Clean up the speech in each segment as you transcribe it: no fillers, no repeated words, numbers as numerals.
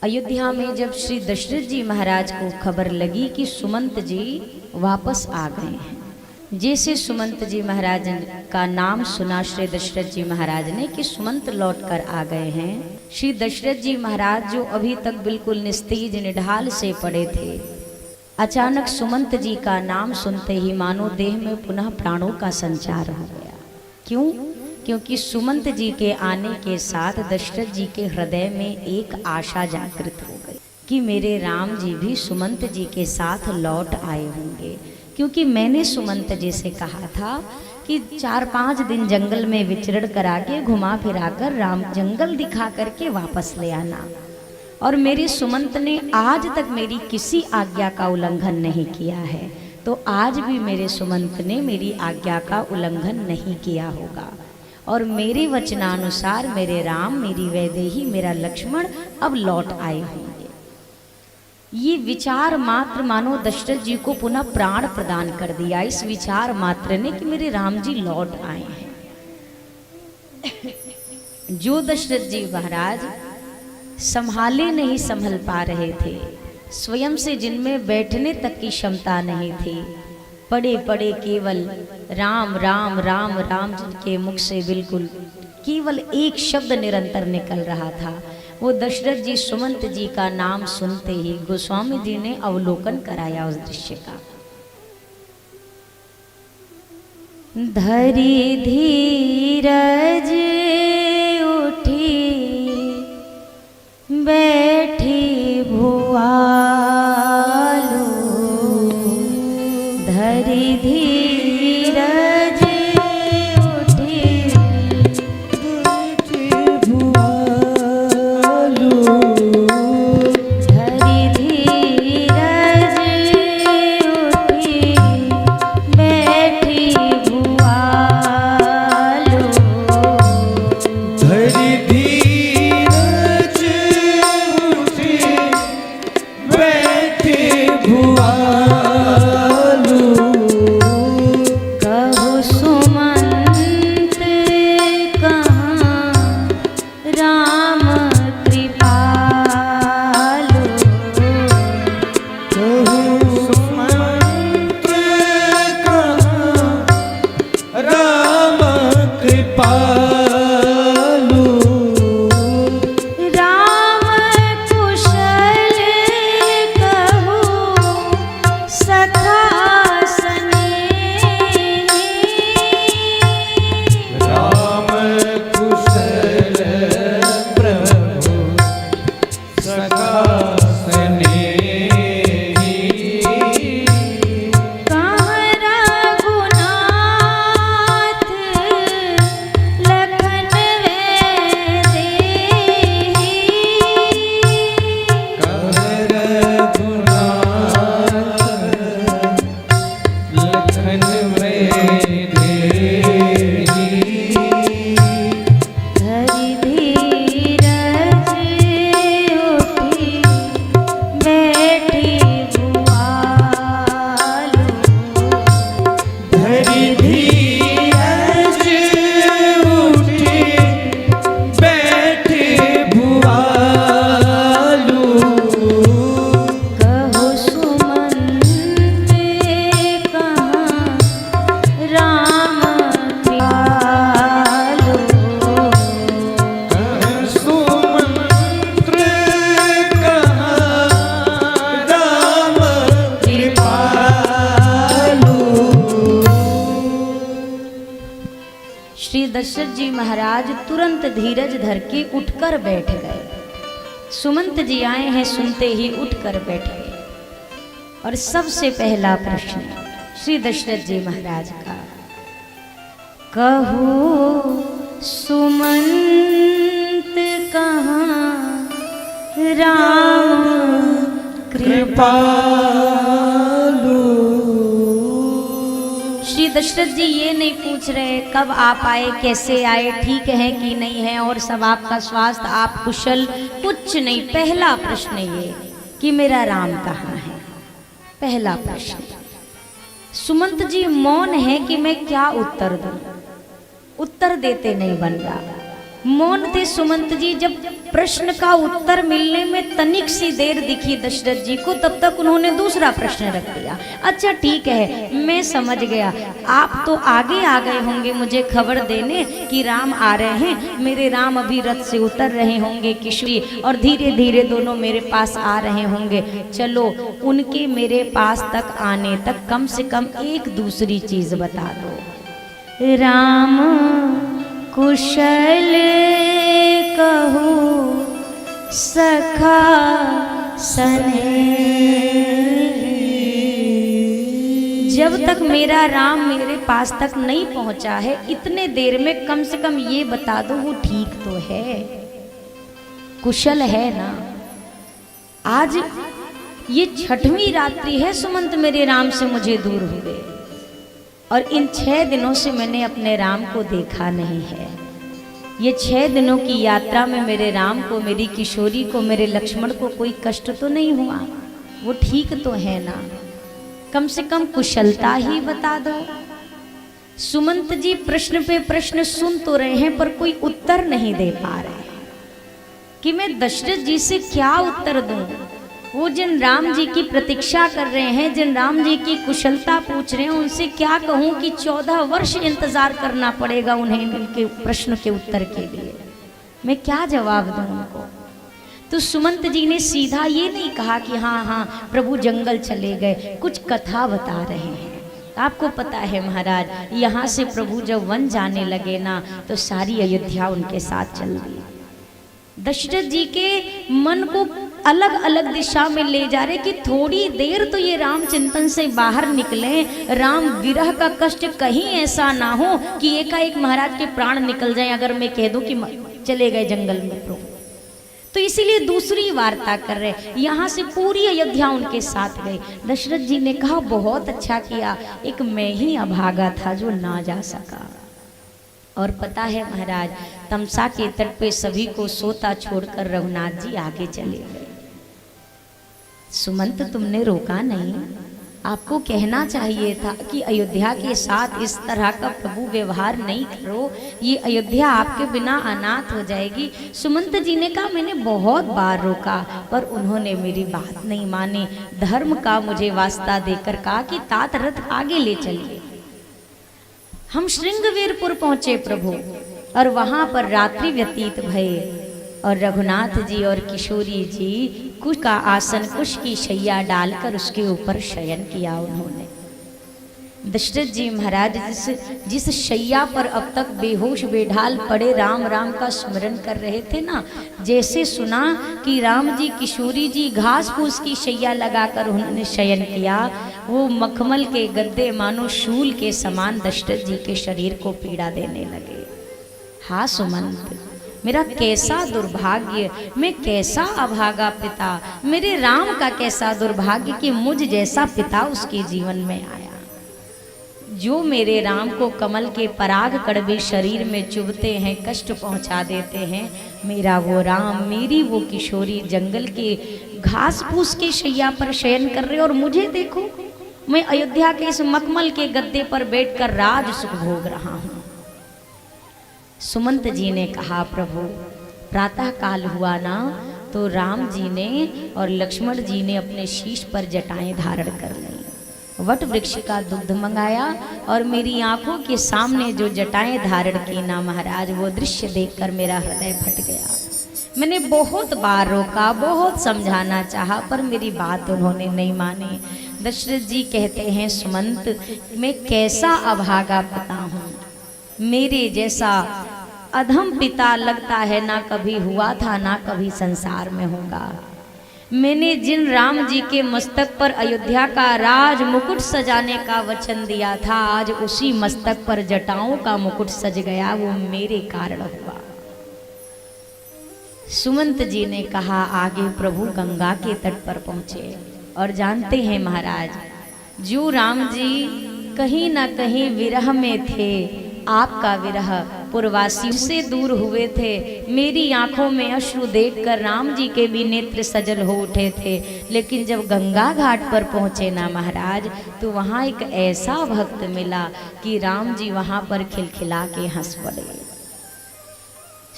अयोध्या में जब श्री दशरथ जी महाराज को खबर लगी कि सुमंत जी वापस आ गए हैं, जैसे सुमंत जी महाराज का नाम सुना श्री दशरथ जी महाराज ने कि सुमंत लौट कर आ गए हैं, श्री दशरथ जी महाराज जो अभी तक बिल्कुल निस्तेज निढाल से पड़े थे, अचानक सुमंत जी का नाम सुनते ही मानो देह में पुनः प्राणों का संचार हो गया। क्यों? क्योंकि सुमंत जी के आने के साथ दशरथ जी के हृदय में एक आशा जागृत हो गई कि मेरे राम जी भी सुमंत जी के साथ लौट आए होंगे। क्योंकि मैंने सुमंत जी से कहा था कि 4-5 दिन जंगल में विचरण करा के घुमा फिरा कर राम जंगल दिखा करके वापस ले आना, और मेरे सुमंत ने आज तक मेरी किसी आज्ञा का उल्लंघन नहीं किया है, तो आज भी मेरे सुमंत ने मेरी आज्ञा का उल्लंघन नहीं किया होगा, और मेरे वचनानुसार मेरे राम, मेरी वैदेही, मेरा लक्ष्मण अब लौट आए होंगे। ये विचार मात्र मानो दशरथ जी को पुनः प्राण प्रदान कर दिया, इस विचार मात्र ने कि मेरे राम जी लौट आए हैं। जो दशरथ जी महाराज संभाले नहीं संभल पा रहे थे, स्वयं से जिनमें बैठने तक की क्षमता नहीं थी, पड़े पड़े केवल राम राम राम राम के मुख से बिल्कुल केवल एक शब्द निरंतर निकल रहा था, वो दशरथ जी सुमंत जी का नाम सुनते ही गोस्वामी जी ने अवलोकन कराया उस दृश्य का। धरी धीरज उठी बैठी भुआलो, धरी धीरज उठी बैठी भुआलो, धरी धीरज उठी बैठी भुआलो, धरी धीरज उठी बैठी भुआलो, कहो सुमंत कहाँ राम कृपालु, कहु सुमंत कहाँ राम कृपालु, राम कुशल कहु सखा स्नेही, राम कुशल प्रभु सखा स्नेही, कहाँ रघुनाथ लखन वैदेही, कह रघुनाथ लखन वैदेही, धरी धीरज उठी बैठी भुआलो, धरी धीरज उठी बैठी भुआलो, कहो सुमंत कहाँ राम कृपालु, कह सुमंत्र कहाँ राम कृपालु। श्री दशरथ जी महाराज तुरंत धीरज धर के उठकर बैठ गए। सुमंत जी आए हैं सुनते ही उठकर बैठ गए, और सबसे पहला प्रश्न श्री दशरथ जी महाराज का, कहो सुमंत कहाँ राम कृपालु। श्री दशरथ जी ये नहीं पूछ रहे कब आप आए, कैसे आए, ठीक है कि नहीं है, और सब आपका स्वास्थ्य, आप कुशल, कुछ नहीं। पहला प्रश्न ये कि मेरा राम कहाँ है, पहला प्रश्न। सुमंत जी मौन है कि मैं क्या उत्तर दूं, उत्तर देते नहीं बन रहा। मौन थे सुमंत जी। जब प्रश्न का उत्तर मिलने में तनिक सी देर दिखी दशरथ जी को, तब तक उन्होंने दूसरा प्रश्न रख दिया। अच्छा ठीक है, मैं समझ गया, आप तो आगे आ गए होंगे मुझे खबर देने कि राम आ रहे हैं। मेरे राम अभी रथ से उतर रहे होंगे किशोरी, और धीरे धीरे दोनों मेरे पास आ रहे होंगे। चलो उनके मेरे पास तक आने तक कम से कम एक दूसरी चीज बता दो। राम कुशल कहो सखा सने। जब तक मेरा राम मेरे पास तक नहीं पहुंचा है, इतने देर में कम से कम ये बता दो वो ठीक तो है, कुशल है ना। आज ये 6वीं रात्रि है सुमंत मेरे राम से मुझे दूर हुए, और इन 6 दिनों से मैंने अपने राम को देखा नहीं है। ये 6 दिनों की यात्रा में मेरे राम को, मेरी किशोरी को, मेरे लक्ष्मण को कोई कष्ट तो नहीं हुआ, वो ठीक तो है ना। कम से कम कुशलता ही बता दो। सुमंत जी प्रश्न पे प्रश्न सुन तो रहे हैं पर कोई उत्तर नहीं दे पा रहे कि मैं दशरथ जी से क्या उत्तर दूं। वो जिन राम जी की प्रतीक्षा कर रहे हैं, जिन राम जी की कुशलता पूछ रहे हैं, उनसे क्या कहूं कि 14 वर्ष इंतजार करना पड़ेगा उन्हें इनके प्रश्न के उत्तर के लिए। मैं क्या जवाब दूं उनको। तो सुमंत जी ने सीधा ये नहीं कहा कि हाँ हाँ प्रभु जंगल चले गए, कुछ कथा बता रहे हैं। आपको पता है महाराज, यहाँ से प्रभु जब वन जाने लगे ना तो सारी अयोध्या उनके साथ चल दी। दशरथ जी के मन को अलग अलग दिशा में ले जा रहे कि थोड़ी देर तो ये राम चिंतन से बाहर निकले, राम विरह का कष्ट कहीं ऐसा ना हो कि एकाएक महाराज के प्राण निकल जाएं अगर मैं कह दूं कि चले गए जंगल में प्रभु। तो इसीलिए दूसरी वार्ता कर रहे, यहाँ से पूरी अयोध्या उनके साथ गई। दशरथ जी ने कहा बहुत अच्छा किया, एक मैं ही अभागा था जो ना जा सका। और पता है महाराज, तमसा के तट पे सभी को सोता छोड़कर रघुनाथ जी आगे चले गए। सुमंत तुमने रोका नहीं, आपको कहना चाहिए था कि अयोध्या के साथ इस तरह का प्रभु व्यवहार नहीं करो, ये अयोध्या आपके बिना अनाथ हो जाएगी। सुमंत जी ने कहा मैंने बहुत बार रोका पर उन्होंने मेरी बात नहीं मानी। धर्म का मुझे वास्ता देकर कहा कि तात रथ आगे ले चलिए। हम श्रृंगवीरपुर पहुंचे प्रभु, और वहां पर रात्रि व्यतीत भये, और रघुनाथ जी और किशोरी जी कुश का आसन, कुश की शैया डालकर उसके ऊपर शयन किया उन्होंने। दशरथ जी महाराज जिस शैया पर अब तक बेहोश बेढाल पड़े राम राम का स्मरण कर रहे थे ना, जैसे सुना कि राम जी किशोरी जी घास फूस की शैया लगाकर उन्होंने शयन किया, वो मखमल के गद्दे मानो शूल के समान दशरथ जी के शरीर को पीड़ा देने लगे। हाँ सुमंत, मेरा कैसा दुर्भाग्य, मैं कैसा अभागा पिता, मेरे राम का कैसा दुर्भाग्य कि मुझ जैसा पिता उसके जीवन में आया। जो मेरे राम को कमल के पराग कड़वे शरीर में चुभते हैं, कष्ट पहुंचा देते हैं, मेरा वो राम, मेरी वो किशोरी जंगल के घास फूस के शैया पर शयन कर रहे, और मुझे देखो मैं अयोध्या के इस मखमल के गद्दे पर बैठकर राज सुख भोग रहा हूँ। सुमंत जी ने कहा प्रभु प्रातः काल हुआ ना तो राम जी ने और लक्ष्मण जी ने अपने शीश पर जटाएं धारण कर ली, वट वृक्ष का दुग्ध मंगाया, और मेरी आंखों के सामने जो जटाएं धारण की ना महाराज, वो दृश्य देखकर मेरा हृदय फट गया। मैंने बहुत बार रोका, बहुत समझाना चाहा, पर मेरी बात उन्होंने नहीं मानी। दशरथ जी कहते हैं सुमंत, मैं कैसा अभागा पिता हूँ, मेरे जैसा अधम पिता लगता है ना कभी हुआ था ना कभी संसार में होगा। मैंने जिन राम जी के मस्तक पर अयोध्या का राज मुकुट सजाने का वचन दिया था, आज उसी मस्तक पर जटाओं का मुकुट सज गया, वो मेरे कारण हुआ। सुमंत जी ने कहा आगे प्रभु गंगा के तट पर पहुंचे, और जानते हैं महाराज, जो राम जी कहीं ना कहीं विरह में थे, आपका विरह पुरवासी से दूर हुए थे, मेरी आंखों में अश्रु देखकर राम जी के भी नेत्र सजल हो उठे थे, लेकिन जब गंगा घाट पर पहुंचे ना महाराज, तो वहां एक ऐसा भक्त मिला कि राम जी वहां पर खिलखिला के हंस पड़े।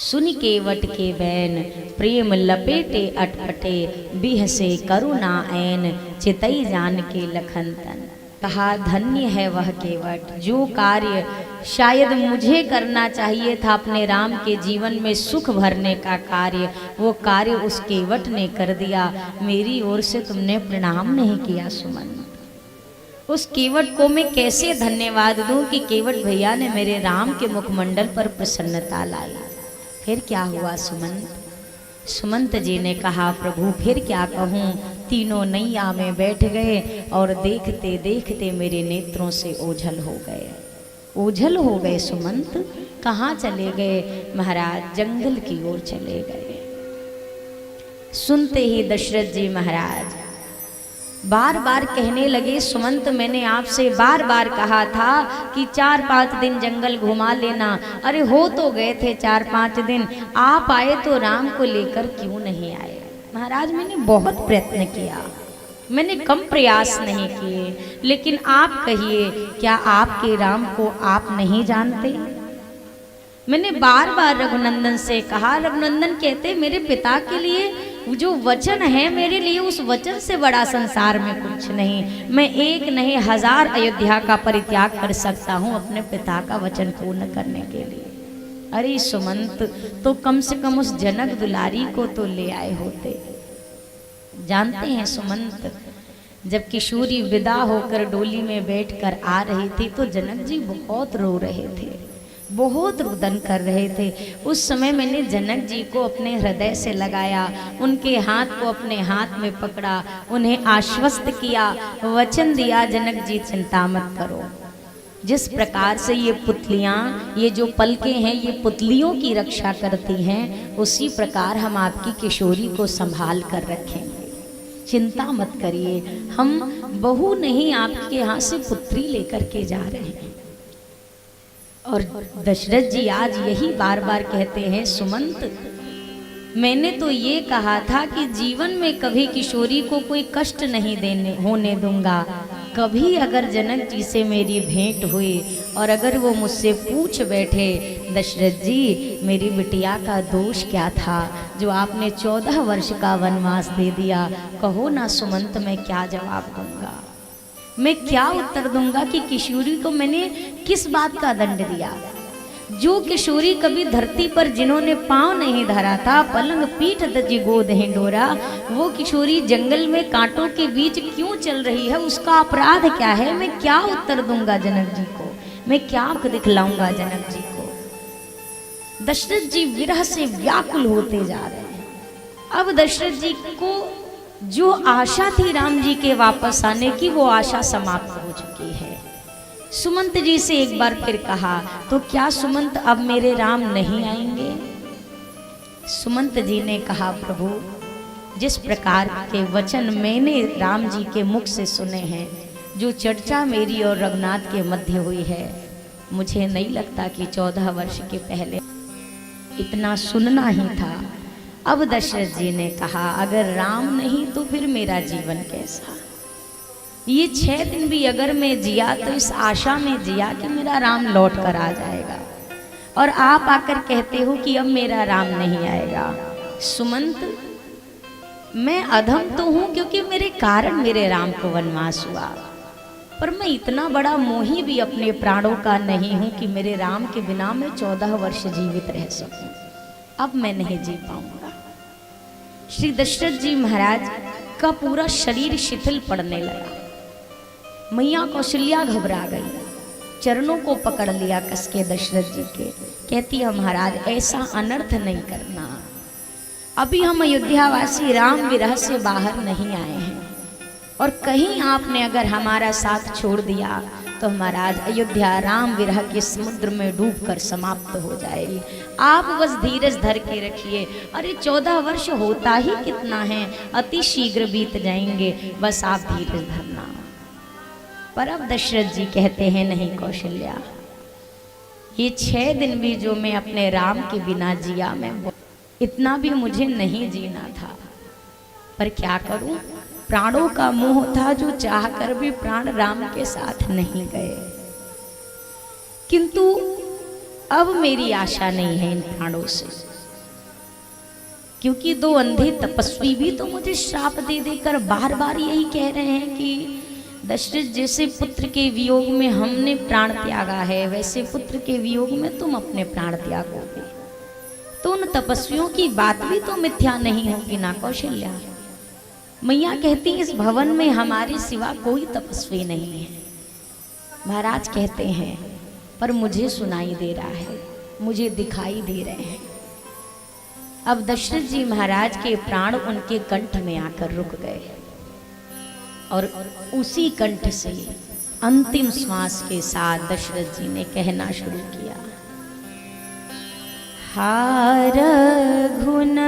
सुन केवट के बैन, प्रेम लपेटे अटपटे, बिहसे करुणा ऐन, चितई जान के लखन तन। कहा धन्य है वह केवट, जो कार्य शायद मुझे करना चाहिए था अपने राम के जीवन में सुख भरने का कार्य, वो कार्य उस केवट ने कर दिया। मेरी ओर से तुमने प्रणाम नहीं किया सुमंत। उस केवट को मैं कैसे धन्यवाद दूं कि केवट भैया ने मेरे राम के मुखमंडल पर प्रसन्नता लाई। फिर क्या हुआ सुमंत? सुमंत जी ने कहा प्रभु फिर क्या कहूँ। तीनों नैया में बैठ गए और देखते देखते मेरे नेत्रों से ओझल हो गए। ओझल हो गए सुमंत। कहाँ चले गए महाराज? जंगल की ओर चले गए। सुनते ही दशरथ जी महाराज बार बार कहने लगे सुमंत मैंने आपसे बार बार कहा था कि 4-5 दिन जंगल घुमा लेना। अरे हो तो गए थे 4-5 दिन, आप आए तो राम को लेकर क्यों नहीं आए? महाराज मैंने बहुत प्रयत्न किया, मैंने कम प्रयास नहीं किए, लेकिन आप कहिए क्या आपके राम को आप नहीं जानते? मैंने बार बार रघुनंदन से कहा। रघुनंदन कहते मेरे पिता के लिए जो वचन है मेरे लिए उस वचन से बड़ा संसार में कुछ नहीं। मैं 1 नहीं 1000 अयोध्या का परित्याग कर सकता हूँ अपने पिता का वचन पूर्ण करने के लिए। अरे सुमंत तो कम से कम उस जनक दुलारी को तो ले आए होते। जानते हैं सुमंत जब किशोरी विदा होकर डोली में बैठकर आ रही थी तो जनक जी बहुत रो रहे थे, बहुत रुदन कर रहे थे। उस समय मैंने जनक जी को अपने हृदय से लगाया, उनके हाथ को अपने हाथ में पकड़ा, उन्हें आश्वस्त किया, वचन दिया जनक जी चिंता मत करो। जिस प्रकार से ये पुतलियाँ, ये जो पलकें हैं ये पुतलियों की रक्षा करती हैं, उसी प्रकार हम आपकी किशोरी को संभाल कर रखेंगे। चिंता मत करिए, हम बहू नहीं आपके यहाँ से पुत्री लेकर के जा रहे हैं। और दशरथ जी आज यही बार बार कहते हैं सुमंत मैंने तो ये कहा था कि जीवन में कभी किशोरी को कोई कष्ट नहीं होने दूंगा। कभी अगर जनक जी से मेरी भेंट हुई और अगर वो मुझसे पूछ बैठे दशरथ जी मेरी बिटिया का दोष क्या था जो आपने 14 वर्ष का वनवास दे दिया, कहो ना सुमंत मैं क्या जवाब दूंगा? मैं क्या उत्तर दूंगा कि किशोरी को मैंने किस बात का दंड दिया? जो किशोरी कभी धरती पर जिन्होंने पांव नहीं धरा था, पलंग पीठ दजी गोद हिंडोरा, वो किशोरी जंगल में कांटों के बीच क्यों चल रही है? उसका अपराध क्या है? मैं क्या उत्तर दूंगा जनक जी को? मैं क्या आंख दिखलाऊंगा जनक जी को? दशरथ जी विरह से व्याकुल होते जा रहे हैं। अब दशरथ जी को जो आशा थी राम जी के वापस आने की, वो आशा समाप्त हो चुकी है। सुमंत जी से एक बार फिर कहा तो क्या सुमंत अब मेरे राम नहीं आएंगे? सुमंत जी ने कहा प्रभु जिस प्रकार के वचन मैंने राम जी के मुख से सुने हैं, जो चर्चा मेरी और रघुनाथ के मध्य हुई है, मुझे नहीं लगता कि 14 वर्ष के पहले इतना सुनना ही था। अब दशरथ जी ने कहा अगर राम नहीं तो फिर मेरा जीवन कैसा? ये 6 दिन भी अगर मैं जिया तो इस आशा में जिया कि मेरा राम लौट कर आ जाएगा, और आप आकर कहते हो कि अब मेरा राम नहीं आएगा। सुमंत मैं अधम तो हूं क्योंकि मेरे कारण मेरे राम को वनवास हुआ, पर मैं इतना बड़ा मोही भी अपने प्राणों का नहीं हूं कि मेरे राम के बिना मैं 14 वर्ष जीवित रह सकूं। अब मैं नहीं जी पाऊंगा। श्री दशरथ जी महाराज का पूरा शरीर शिथिल पड़ने लगा। मैया कौशल्या घबरा गई, चरणों को पकड़ लिया कस के दशरथ जी के। कहती है महाराज ऐसा अनर्थ नहीं करना, अभी हम अयोध्यावासी राम विरह से बाहर नहीं आए हैं, और कहीं आपने अगर हमारा साथ छोड़ दिया तो महाराज अयोध्या राम विरह के समुद्र में डूबकर समाप्त हो जाएगी। आप बस धीरज धर के रखिए। अरे 14 वर्ष होता ही कितना है, अति शीघ्र बीत जाएंगे, बस आप धीरज धरना। पर अब दशरथ जी कहते हैं नहीं कौशल्या, ये 6 दिन भी जो मैं अपने राम के बिना जिया, मैं इतना भी मुझे नहीं जीना था, पर क्या करूं? प्राणों का मोह था जो चाहकर भी प्राण राम के साथ नहीं गए। किंतु अब मेरी आशा नहीं है इन प्राणों से, क्योंकि दो अंधे तपस्वी भी तो मुझे श्राप दे देकर बार बार यही कह रहे हैं कि दशरथ जैसे पुत्र के वियोग में हमने प्राण त्यागा है, वैसे पुत्र के वियोग में तुम अपने प्राण त्यागोगे। तो उन तपस्वियों की बात भी तो मिथ्या नहीं होगी ना कौशल्या। मैया कहती इस भवन में हमारे सिवा कोई तपस्वी नहीं है। महाराज कहते हैं पर मुझे सुनाई दे रहा है, मुझे दिखाई दे रहे हैं। अब दशरथ जी महाराज के प्राण उनके कंठ में आकर रुक गए और उसी कंठ से अंतिम श्वास के साथ दशरथ जी ने कहना शुरू किया, हा रघुनंदन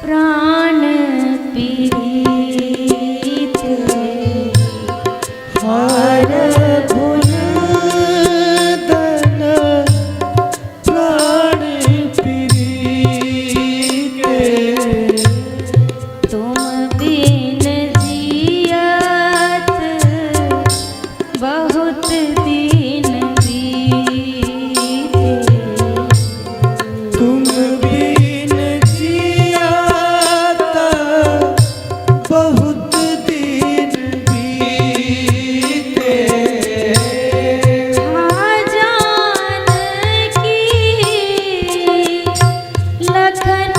प्राण पीड़ित, हा रघुनंदन प्राण पीड़ित, तुम बिन जियत बहुत दिन बीते, तुम बिन जियाता बहुत दिन बीते, हाँ जानकी लखन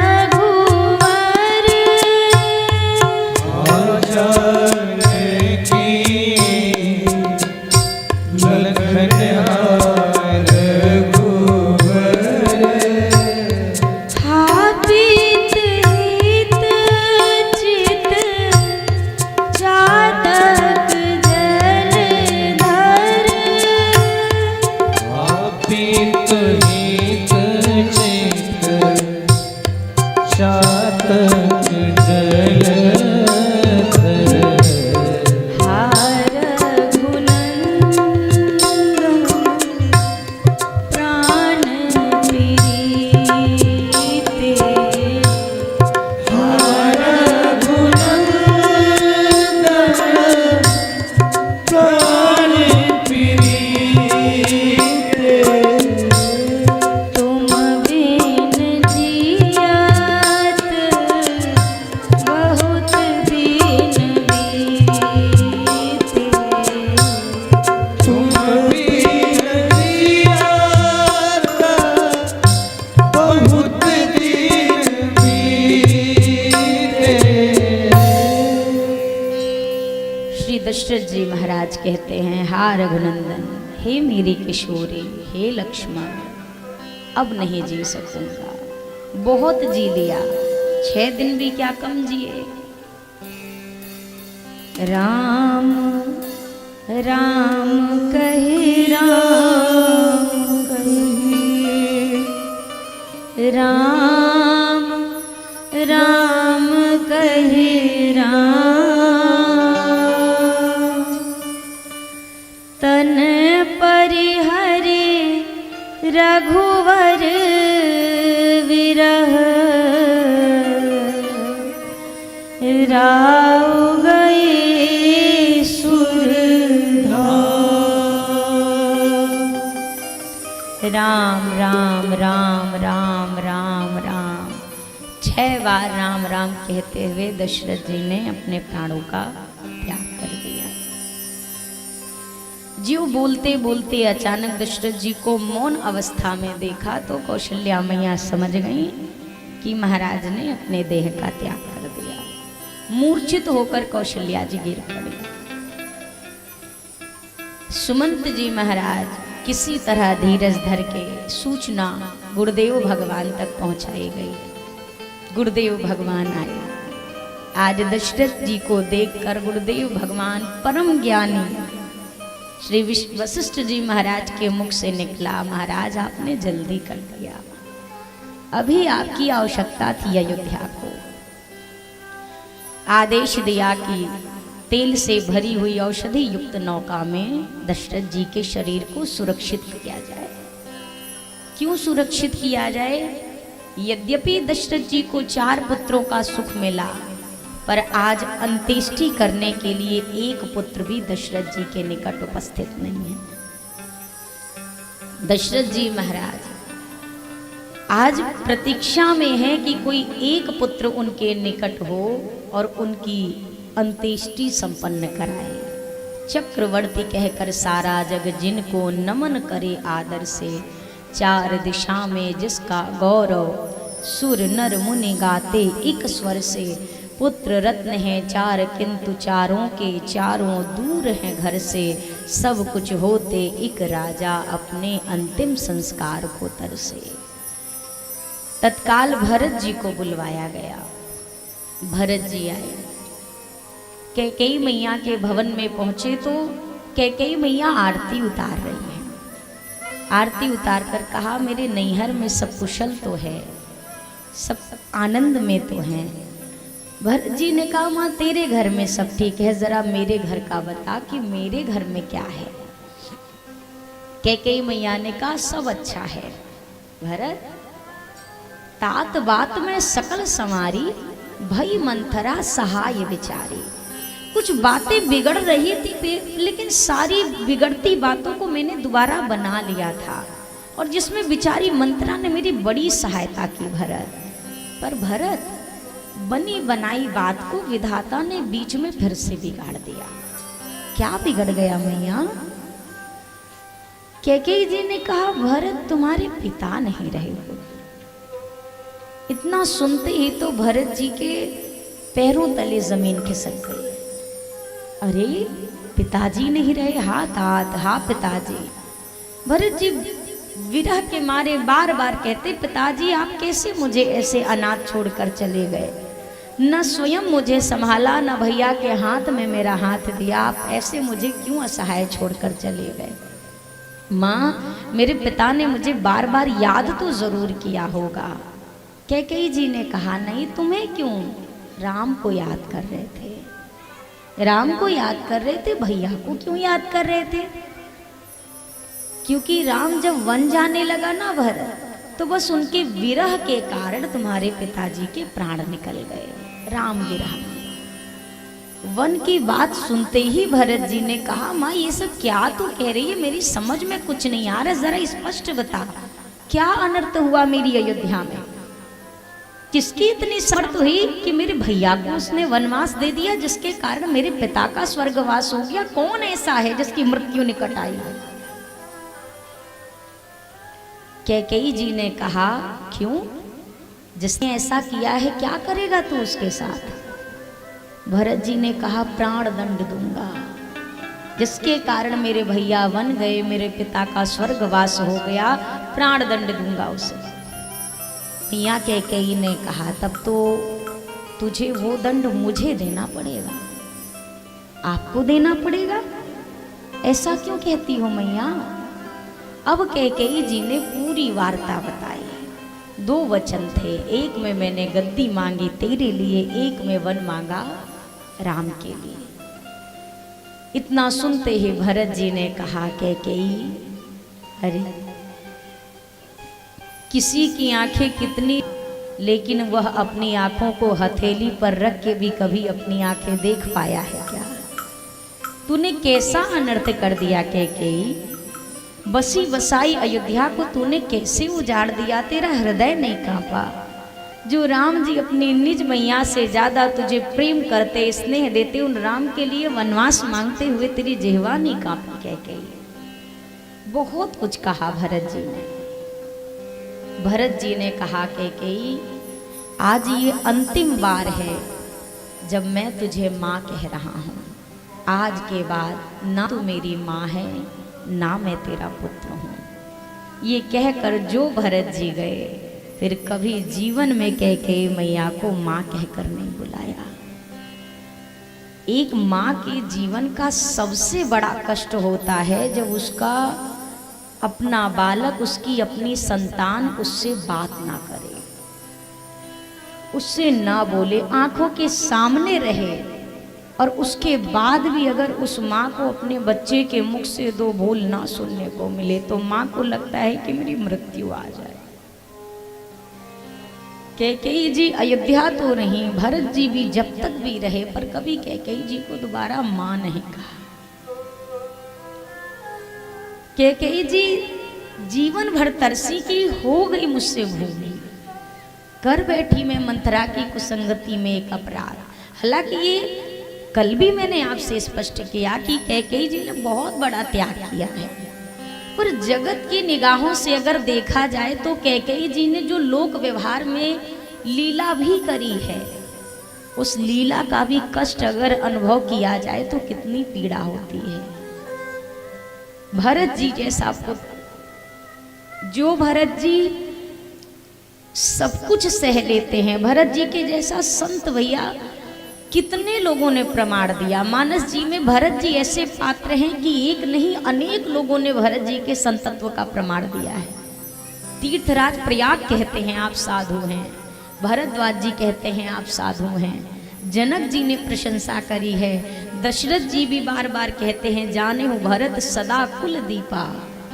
रघुवर, जानकी लखन रघुवर, हा पीत हित चित जातक जलधर, पीत हित चित चातक जलधर, हा रघुनंदन प्राण पीड़िते, हा रघुनंदन प्राण पीड़िते, तुम बिन जियत बहुत दिन बीते, तुम बिन जियाता बहुत दिन बीते। श्री दशरथ जी महाराज कहते हैं, हा रघुनंदन, हे मेरी किशोरी, हे लक्ष्मण, अब नहीं जी सकूंगा, बहुत जी लिया, 6 दिन भी क्या कम जिए। राम राम कहे राम कहे, राम राम कहे राम, तन परिहरे रघुवर विरह, राव गए सुरधार। राम राम राम राम राम राम 6 बार राम राम कहते हुए दशरथ जी ने अपने प्राणों का त्याग कर दिया। जीव बोलते बोलते अचानक दशरथ जी को मौन अवस्था में देखा तो कौशल्या मैया समझ गई कि महाराज ने अपने देह का त्याग कर दिया। मूर्छित होकर कौशल्या जी गिर पड़ी। सुमंत जी महाराज किसी तरह धीरज धर के सूचना गुरुदेव भगवान तक पहुंचाई गई। गुरुदेव भगवान आए। आज दशरथ जी को देखकर गुरुदेव भगवान परम ज्ञानी श्री वशिष्ठ जी महाराज के मुख से निकला, महाराज आपने जल्दी कर दिया, अभी आपकी आवश्यकता थी अयोध्या को। आदेश दिया कि तेल से भरी हुई औषधि युक्त नौका में दशरथ जी के शरीर को सुरक्षित किया जाए। क्यों सुरक्षित किया जाए? यद्यपि दशरथ जी को 4 पुत्रों का सुख मिला, पर आज अंत्येष्टि करने के लिए एक पुत्र भी दशरथ जी के निकट उपस्थित नहीं है। दशरथ जी महाराज आज प्रतीक्षा में है कि कोई एक पुत्र उनके निकट हो और उनकी अंत्येष्टि संपन्न कराए। चक्रवर्ती कहकर सारा जग जिनको नमन करे आदर से, चार दिशा में जिसका गौरव सुर नर मुनि गाते एक स्वर से। पुत्र रत्न है चार किंतु चारों के चारों दूर हैं घर से, सब कुछ होते एक राजा अपने अंतिम संस्कार को तरसे। तत्काल भरत जी को बुलवाया गया। भरत जी आए, कैकेयी मैया के भवन में पहुंचे तो कैकेयी मैया आरती उतार रही है। आरती उतार कर कहा, मेरे नैहर में सब कुशल तो है, सब आनंद में तो हैं। भरत जी ने कहा, माँ तेरे घर में सब ठीक है, जरा मेरे घर का बता कि मेरे घर में क्या है। कैकेयी मैया ने कहा, सब अच्छा है भरत, तात बात में सकल समारी, भई मंथरा सहाय विचारी। कुछ बातें बिगड़ रही थी लेकिन सारी बिगड़ती बातों को मैंने दोबारा बना लिया था, और जिसमें बिचारी मंत्रा ने मेरी बड़ी सहायता की भरत। पर भरत, बनी बनाई बात को विधाता ने बीच में फिर से बिगाड़ दिया। क्या बिगड़ गया मैया? कैकेयी जी ने कहा, भरत तुम्हारे पिता नहीं रहे हो। इतना सुनते ही तो भरत जी के पैरों तले जमीन खिसक गई। अरे पिताजी नहीं रहे, हाथ हाथ हा पिताजी। भरत जी विरह के मारे बार बार कहते, पिताजी आप कैसे मुझे ऐसे अनाथ छोड़कर चले गए, न स्वयं मुझे संभाला, न भैया के हाथ में मेरा हाथ दिया, आप ऐसे मुझे क्यों असहाय छोड़कर चले गए। माँ, मेरे पिता ने मुझे बार बार याद तो जरूर किया होगा। कैकेयी जी ने कहा, नहीं तुम्हें क्यों, राम को याद कर रहे थे, राम को याद कर रहे थे, भैया को क्यों याद कर रहे थे? क्योंकि राम जब वन जाने लगा ना भरत, तो बस उनके विरह के कारण तुम्हारे पिताजी के प्राण निकल गए। राम विरह वन की बात सुनते ही भरत जी ने कहा, माँ ये सब क्या तू कह रही है, मेरी समझ में कुछ नहीं आ रहा, जरा स्पष्ट बता, क्या अनर्थ हुआ मेरी अयोध्या में? किसकी इतनी शर्त हुई कि मेरे भैया को उसने वनवास दे दिया, जिसके कारण मेरे पिता का स्वर्गवास हो गया? कौन ऐसा है जिसकी मृत्यु निकट आई है? कैकेयी जी ने कहा, क्यों, जिसने ऐसा किया है क्या करेगा तू उसके साथ? भरत जी ने कहा, प्राण दंड दूंगा, जिसके कारण मेरे भैया वन गए, मेरे पिता का स्वर्गवास हो गया, प्राण दंड दूंगा उसे। मियाँ कैकेयी ने कहा, तब तो तुझे वो दंड मुझे देना पड़ेगा, आपको देना पड़ेगा। ऐसा क्यों कहती हो मैया? अब कैकेयी जी ने पूरी वार्ता बताई। दो वचन थे, एक में मैंने गद्दी मांगी तेरे लिए, एक में वन मांगा राम के लिए। इतना सुनते ही भरत जी ने कहा, कैकेयी, अरे किसी की आंखें कितनी, लेकिन वह अपनी आंखों को हथेली पर रख के भी कभी अपनी आंखें देख पाया है क्या? तूने कैसा अनर्थ कर दिया कैकेयी, बसी बसाई अयोध्या को तूने कैसे उजाड़ दिया, तेरा हृदय नहीं कांपा? जो राम जी अपनी निज मैया से ज्यादा तुझे प्रेम करते, स्नेह देते, उन राम के लिए वनवास मांगते हुए तेरी जिह्वा नहीं कांपी कैकेयी? बहुत कुछ कहा भरत जी ने। भरत जी ने कहा, कैकेयी आज ये अंतिम बार है जब मैं तुझे माँ कह रहा हूँ। आज के बाद ना तू मेरी माँ है, ना मैं तेरा पुत्र हूँ। ये कहकर जो भरत जी गए, फिर कभी जीवन में कैकेयी मैया को माँ कहकर नहीं बुलाया। एक माँ के जीवन का सबसे बड़ा कष्ट होता है जब उसका अपना बालक, उसकी अपनी संतान उससे बात ना करे, उससे ना बोले, आंखों के सामने रहे, और उसके बाद भी अगर उस माँ को अपने बच्चे के मुख से दो बोल ना सुनने को मिले तो माँ को लगता है कि मेरी मृत्यु आ जाए। कैकेयी जी अयोध्या तो रही, भरत जी भी जब तक भी रहे, पर कभी कैकेयी जी को दोबारा मां नहीं कहा। कैकेयी जी जीवन भर तरसी की हो गई मुझसे भूमि, कर बैठी मैं मंथरा की कुसंगति में एक अपराध। हालांकि ये कल भी मैंने आपसे स्पष्ट किया कि कैकेयी जी ने बहुत बड़ा त्याग किया है, पर जगत की निगाहों से अगर देखा जाए तो कैकेयी जी ने जो लोक व्यवहार में लीला भी करी है, उस लीला का भी कष्ट अगर अनुभव किया जाए तो कितनी पीड़ा होती है। भरत जी जैसा पुत्र, जो भरत जी सब कुछ सह लेते हैं, भरत जी के जैसा संत भैया कितने लोगों ने प्रमाण दिया। मानस जी में भरत जी ऐसे पात्र हैं कि एक नहीं अनेक लोगों ने भरत जी के संतत्व का प्रमाण दिया है। तीर्थराज प्रयाग कहते हैं आप साधु हैं, भरद्वाज जी कहते हैं आप साधु हैं, जनक जी ने प्रशंसा करी है, दशरथ जी भी बार बार कहते हैं जाने हो भरत सदा कुल दीपा,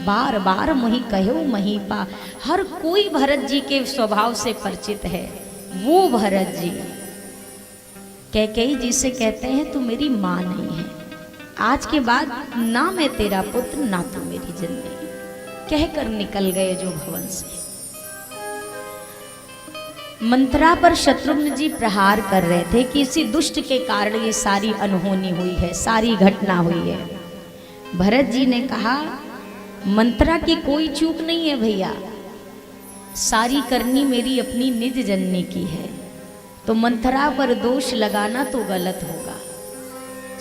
बार बार मोहि कहो महीपा। हर कोई भरत जी के स्वभाव से परिचित है। वो भरत जी कैकेयी जी से कहते हैं तू मेरी मां नहीं है, आज के बाद ना मैं तेरा पुत्र ना तू मेरी जननी, कहकर निकल गए जो भवन से। मंथरा पर शत्रुघ्न जी प्रहार कर रहे थे, किसी दुष्ट के कारण ये सारी अनहोनी हुई है, सारी घटना हुई है। भरत जी ने कहा मंथरा की कोई चूक नहीं है भैया, सारी करनी मेरी अपनी निज जननी की है, तो मंथरा पर दोष लगाना तो गलत होगा।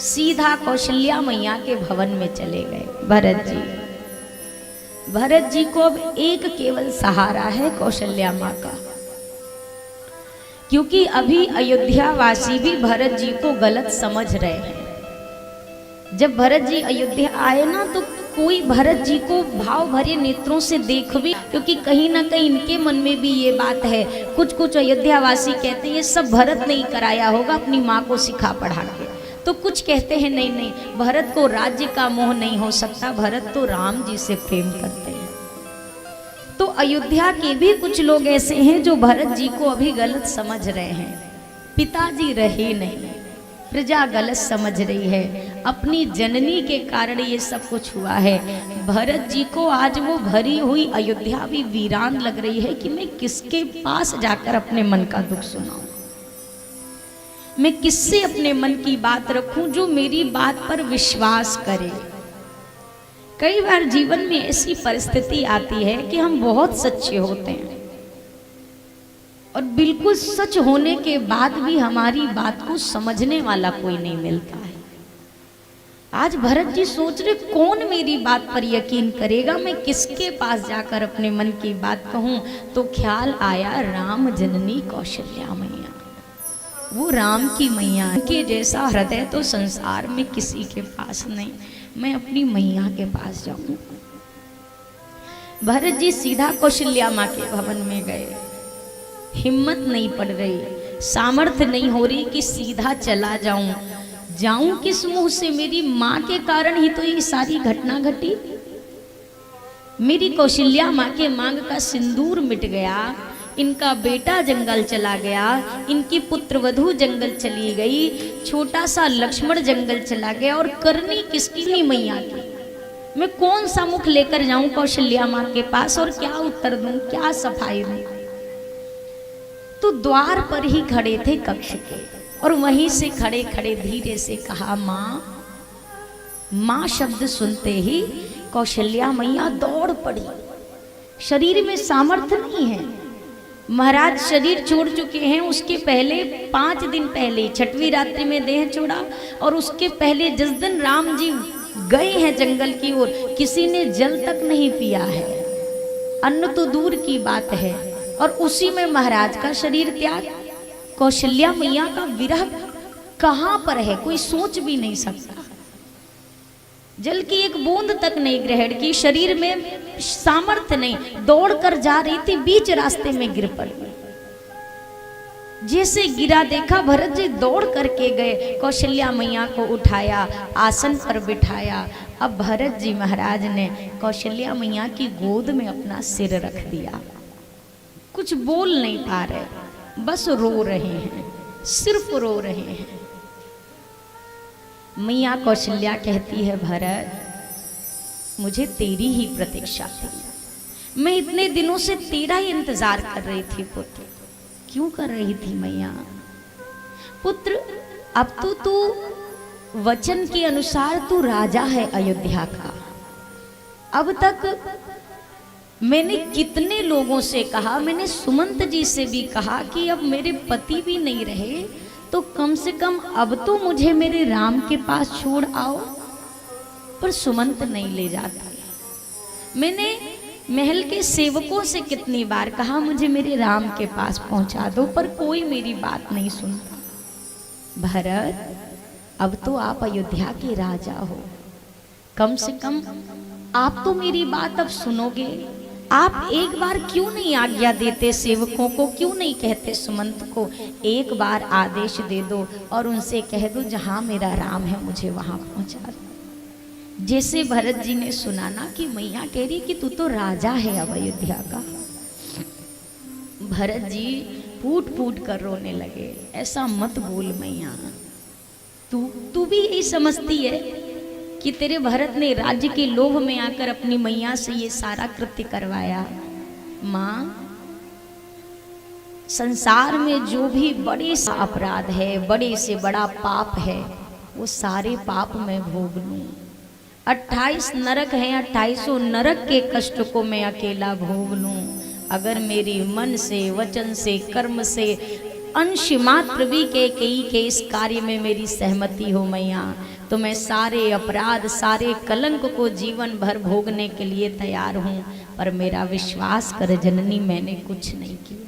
सीधा कौशल्या मैया के भवन में चले गए भरत जी। भरत जी को अब एक केवल सहारा है कौशल्या माँ का, क्योंकि अभी अयोध्या वासी भी भरत जी को गलत समझ रहे हैं। जब भरत जी अयोध्या आए ना तो कोई भरत जी को भाव भरे नेत्रों से देख भी, क्योंकि कहीं ना कहीं इनके मन में भी ये बात है, कुछ अयोध्या वासी कहते हैं ये सब भरत ने ही कराया होगा अपनी माँ को सिखा पढ़ा के, तो कुछ कहते हैं नहीं नहीं भरत को राज्य का मोह नहीं हो सकता, भरत तो राम जी से प्रेम करते हैं। तो अयोध्या के भी कुछ लोग ऐसे हैं जो भरत जी को अभी गलत समझ रहे हैं। पिताजी रहे नहीं, प्रजा गलत समझ रही है, अपनी जननी के कारण ये सब कुछ हुआ है। भरत जी को आज वो भरी हुई अयोध्या भी वीरान लग रही है कि मैं किसके पास जाकर अपने मन का दुख सुनाऊं, मैं किससे अपने मन की बात रखूं जो मेरी बात पर विश्वास करे। कई बार जीवन में ऐसी परिस्थिति आती है कि हम बहुत सच्चे होते हैं और बिल्कुल सच होने के बाद भी हमारी बात को समझने वाला कोई नहीं मिलता है। आज भरत जी सोच रहे कौन मेरी बात पर यकीन करेगा, मैं किसके पास जाकर अपने मन की बात कहूं, तो ख्याल आया राम जननी कौशल्या मैया, वो राम की मैया के जैसा हृदय तो संसार में किसी के पास नहीं, मैं अपनी मैया के पास जाऊं। भरत जी सीधा कौशल्या माँ के भवन में गए। हिम्मत नहीं पड़ रही, सामर्थ्य नहीं हो रही कि सीधा चला जाऊं किस मुंह से, मेरी माँ के कारण ही तो ये सारी घटना घटी। मेरी कौशल्या माँ के मांग का सिंदूर मिट गया, इनका बेटा जंगल चला गया, इनकी पुत्रवधू जंगल चली गई, छोटा सा लक्ष्मण जंगल चला गया, और करनी किसकी नहीं मैया की। मैं कौन सा मुख लेकर जाऊं कौशल्या माँ के पास और क्या उत्तर दूं, क्या सफाई दूं। तो द्वार पर ही खड़े थे कक्ष के, और वहीं से खड़े खड़े धीरे से कहा माँ। माँ शब्द सुनते ही कौशल्या मैया दौड़ पड़ी। शरीर में सामर्थ्य नहीं है, महाराज शरीर छोड़ चुके हैं, उसके पहले 5 दिन पहले 6वीं रात्रि में देह छोड़ा, और उसके पहले जिस दिन राम जी गए हैं जंगल की ओर, किसी ने जल तक नहीं पिया है, अन्न तो दूर की बात है, और उसी में महाराज का शरीर त्याग। कौशल्या मैया का विरह कहाँ पर है कोई सोच भी नहीं सकता। जल की एक बूंद तक नहीं ग्रहण की, शरीर में सामर्थ्य नहीं, दौड़ कर जा रही थी, बीच रास्ते में गिर पड़ी। जैसे गिरा देखा, भरत जी दौड़ करके गए, कौशल्या मैया को उठाया, आसन पर बिठाया। अब भरत जी महाराज ने कौशल्या मैया की गोद में अपना सिर रख दिया, कुछ बोल नहीं पा रहे। बस रो रहे हैं, सिर्फ रो रहे हैं। मैया कौशल्या कहती है, भरत मुझे तेरी ही प्रतीक्षा थी, मैं इतने दिनों से तेरा ही इंतजार कर रही थी पुत्र। क्यों कर रही थी मैया? पुत्र अब तो तू वचन के अनुसार तू राजा है अयोध्या का। अब तक मैंने कितने लोगों से कहा, मैंने सुमंत जी से भी कहा कि अब मेरे पति भी नहीं रहे तो कम से कम अब तो मुझे मेरे राम के पास छोड़ आओ, पर सुमंत नहीं ले जाता। मैंने महल के सेवकों से कितनी बार कहा मुझे मेरे राम के पास पहुंचा दो, पर कोई मेरी बात नहीं सुनता। भरत अब तो आप अयोध्या के राजा हो, कम से कम आप तो मेरी बात अब सुनोगे। आप एक बार क्यों नहीं आज्ञा देते सेवकों को, क्यों नहीं कहते सुमंत को एक बार आदेश दे दो और उनसे कह दो जहां मेरा राम है मुझे वहां पहुंचा दो। जैसे भरत जी ने सुना ना कि मैया कह रही कि तू तो राजा है अब अयोध्या का, भरत जी फूट फूट कर रोने लगे। ऐसा मत बोल मैया, तू भी यही समझती है कि तेरे भरत ने राज्य के लोभ में आकर अपनी मैया से ये सारा कृत्य करवाया। माँ, संसार में जो भी बड़े से अपराध है, बड़े से बड़ा पाप है, वो सारे पाप मैं भोग लूं। 28 नरक हैं, 28 नरक के कष्ट को मैं अकेला भोग लूं। अगर मेरी मन से, वचन से, कर्म से अंश मात्र भी के इस कार्य में मेरी सहमति हो मैया, तो मैं सारे अपराध, सारे कलंक को जीवन भर भोगने के लिए तैयार हूँ। पर मेरा विश्वास कर जननी, मैंने कुछ नहीं किया।